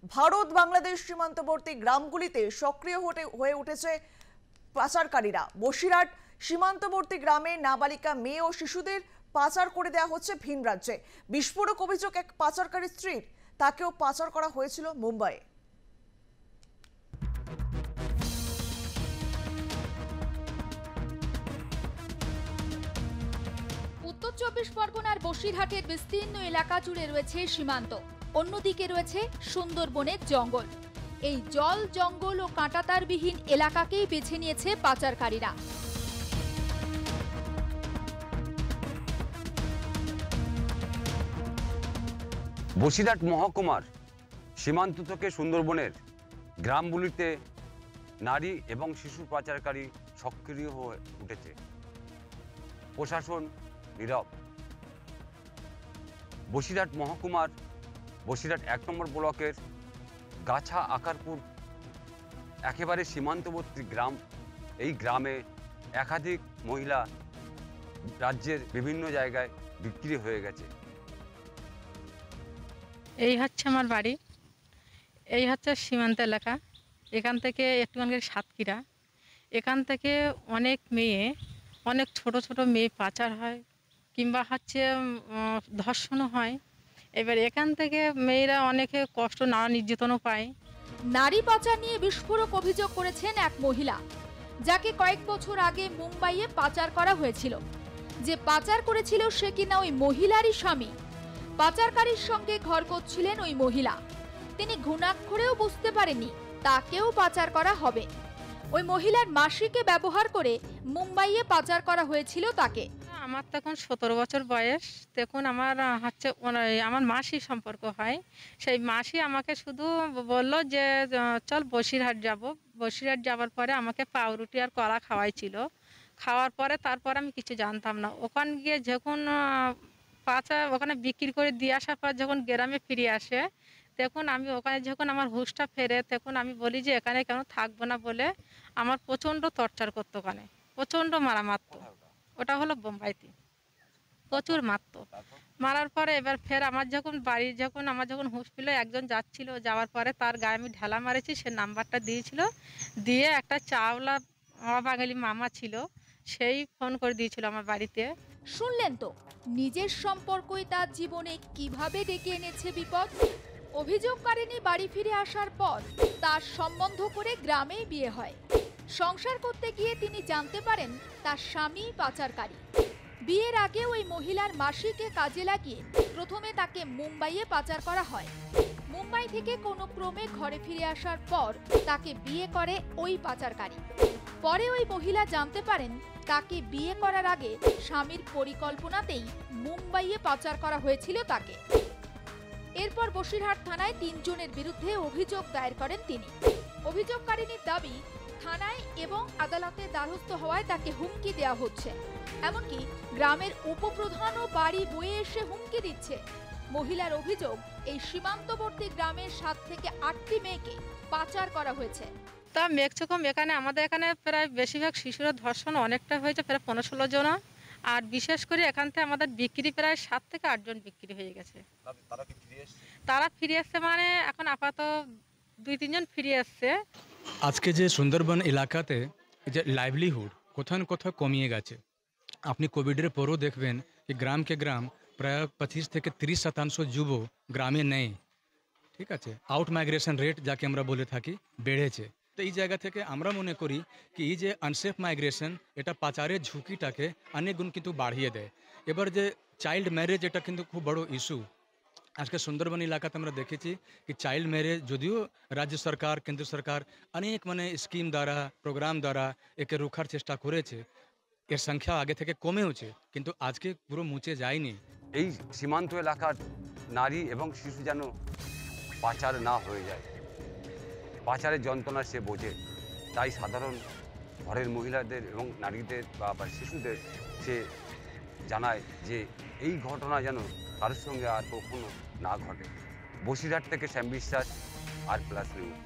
ভারত বাংলাদেশ সীমান্তবর্তী গ্রামগুলিতে সক্রিয় হয়ে উঠেছে পাচারকারীরা। বসিরহাট সীমান্তবর্তী গ্রামে নাবালিকা মেয়ে ও শিশুদের পাচার করে দেওয়া হচ্ছে ভিন রাজ্যে। বিস্ফোরক অভিযোগ এক পাচারকারী স্ত্রীর, তাকেও পাচার করা হয়েছিল মুম্বাইয়ে। উত্তর 24 পরগনার বসিরহাটের বিস্তীর্ণ এলাকা জুড়ে রয়েছে সীমান্ত, অন্যদিকে রয়েছে সুন্দরবনের জঙ্গল। এই জল, জঙ্গল ও কাঁটাতারবিহীন এলাকাকেই বেছে নিয়েছে পাচারকারীরা। বসিরহাট মহকুমার সীমান্ত থেকে সুন্দরবনের গ্রামগুলিতে নারী এবং শিশু পাচারকারী সক্রিয় হয়ে উঠেছে। প্রশাসন নীরব। বসিরহাট মহকুমার বসিরহাট 1 নম্বর ব্লকের গাছা আকারপুর একেবারে সীমান্তবর্তী গ্রাম। এই গ্রামে একাধিক মহিলা রাজ্যের বিভিন্ন জায়গায় বিক্রি হয়ে গেছে। এই হচ্ছে আমার বাড়ি, এই হচ্ছে সীমান্ত এলাকা। এখান থেকে একটুখানি সাতক্ষীরা, এখান থেকে অনেক মেয়ে, অনেক ছোট ছোট মেয়ে পাচার হয় কিংবা হচ্ছে ধর্ষণও হয়। এবার এখান থেকে মেয়েরা অনেকে কষ্ট, নানা নির্যাতনও পায়। নারী পাচার নিয়ে বিস্ফোরক অভিযোগ করেছেন এক মহিলা, যাকে কয়েক বছর আগে মুম্বাইয়ে পাচার করা হয়েছিল। যে পাচার করেছিল সে কিনা ওই মহিলারই স্বামী। পাচারকারীর সঙ্গে ঘর করছিলেন ওই মহিলা। তিনি ঘুণাক্ষরেও বুঝতে পারেননি তাকেও পাচার করা হবে। ওই মহিলার মাসিকে ব্যবহার করে মুম্বাইয়ে পাচার করা হয়েছিল তাকে। আমার তখন 17 বছর বয়স। তখন আমার হচ্ছে আমার মাসি সম্পর্ক হয়। সেই মাসি আমাকে শুধু বলল যে চল বসিরহাট যাব। বসিরহাট যাওয়ার পরে আমাকে পাউরুটি আর কলা খাওয়াইছিল। খাওয়ার পরে তারপর আমি কিছু জানতাম না। ওখানে গিয়ে যখন ওখানে বিক্রি করে দিয়ে আসার পর যখন গ্রামে ফিরে আসে, তখন আমি ওখানে যখন আমার হুঁশটা ফেরে, তখন আমি বলি যে এখানে কেন থাকবো না বলে আমার প্রচণ্ড টর্চার করতো, ওখানে প্রচণ্ড মারা মারতো। ওটা হলো বোম্বাইতে, প্রচুর মারতো। মারার পরে এবার ফের আমার যখন আমার যখন হুঁশ পেল, একজন যাচ্ছিল, যাওয়ার পরে তার গায়ে আমি ঢেলা মারেছি। সে নাম্বারটা দিয়েছিল, দিয়ে একটা চাওলা বাঙালি মামা ছিল, সেই ফোন করে দিয়েছিল আমার বাড়িতে। শুনলেন তো, নিজের সম্পর্কই তার জীবনে কিভাবে ডেকে এনেছে বিপদ। অভিযোগকারিনী বাড়ি ফিরে আসার পর তার সম্বন্ধ করে গ্রামেই বিয়ে হয়। সংসার করতে গিয়ে তিনি জানতে পারেন তার স্বামী পাচারকারী। বিয়ের আগে ওই মহিলার মাসিকে কাজে লাগিয়ে প্রথমে তাকে মুম্বাইয়ে পাচার করা হয়। মুম্বাই থেকে কোনো ক্রমে ঘরে ফিরে আসার পর তাকে বিয়ে করে ওই পাচারকারী। পরে ওই মহিলা জানতে পারেন তাকে বিয়ে করার আগে স্বামীর পরিকল্পনাতেই মুম্বাইয়ে পাচার করা হয়েছিল তাকে। এরপর বসিরহাট থানায় 3 জনের বিরুদ্ধে অভিযোগ দায়ের করেন তিনি। অভিযোগকারিনীর দাবি, থানায় এবং আদালতে দ্বারস্থ হওয়ায় তাকে হুমকি দেওয়া হচ্ছে। এমনকি গ্রামের উপপ্রধানও বাড়ি বয়ে এসে হুমকি দিচ্ছে। মহিলার অভিযোগ, এই সীমান্তবর্তী গ্রামের 7 থেকে 8টি মেয়েকে পাচার করা হয়েছে। তা মেক্সিকম এখানে আমাদের এখানে প্রায় বেশিরভাগ শিশুরা ধর্ষণ অনেকটা হয়েছে, প্রায় 15-16 জন। আর বিশেষ করে এখান থেকে আমাদের বিক্রি প্রায় 7 থেকে 8 জন বিক্রি হয়ে গেছে। তারা ফিরে আসছে, মানে এখন আপাতত 2-3 জন ফিরে আসছে। আজকে যে সুন্দরবন এলাকাতে যে লাইভলিহুড কোথাও না কোথাও কমিয়ে গেছে। আপনি কোভিডের পরও দেখবেন যে গ্রামকে গ্রাম প্রায় 25 থেকে 30% যুব গ্রামে নেই। ঠিক আছে, আউট মাইগ্রেশন রেট যাকে আমরা বলে থাকি বেড়েছে। তো এই জায়গা থেকে আমরা মনে করি কি এই যে আনসেফ মাইগ্রেশন, এটা পাচারের ঝুঁকিটাকে অনেক গুণ কিন্তু বাড়িয়ে দেয়। এবার যে চাইল্ড ম্যারেজ, এটা কিন্তু খুব বড় ইস্যু। আজকে সুন্দরবন এলাকাতে আমরা দেখেছি কি চাইল্ড ম্যারেজ যদিও রাজ্য সরকার, কেন্দ্র সরকার অনেক স্কিম দ্বারা, প্রোগ্রাম দ্বারা একে রোখার চেষ্টা করেছে। এর সংখ্যা আগে থেকে কমেওছে, কিন্তু আজকে পুরো মুছে যায়নি। এই সীমান্ত এলাকার নারী এবং শিশু যেন পাচার না হয়ে যায়। পাচারের যন্ত্রণা সে বোঝে, তাই সাধারণ ঘরের মহিলাদের এবং নারীদের বা শিশুদের সে জানায় যে এই ঘটনা যেন কারোর সঙ্গে আর কখনো না ঘটে। বসিরহাট থেকে শ্যাম বিশ্বাস, আর প্লাস নিউজ।